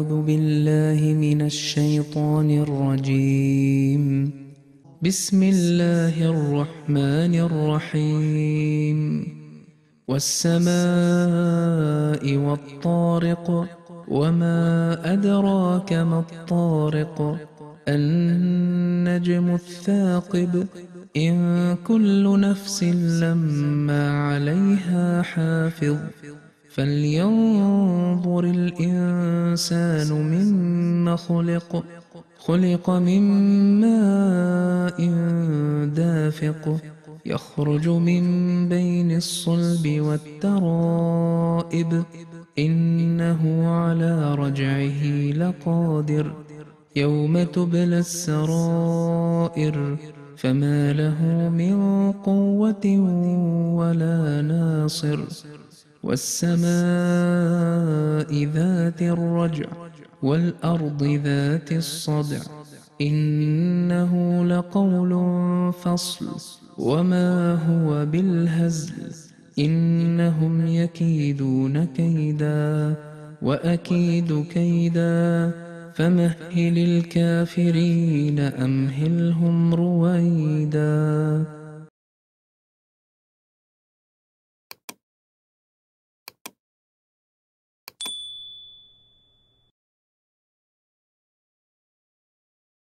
أعوذ بالله من الشيطان الرجيم. بسم الله الرحمن الرحيم. والسماء والطارق وما أدراك ما الطارق النجم الثاقب إن كل نفس لما عليها حافظ فلينظر الإنسان مما خلق من ماء دافق يخرج من بين الصلب والترائب إنه على رجعه لقادر يوم تبلى السرائر فما له من قوة ولا ناصر والسماء ذات الرجع والأرض ذات الصدع إنه لقول فصل وما هو بالهزل إنهم يكيدون كيدا وأكيد كيدا فمهل الكافرين أمهلهم رويدا.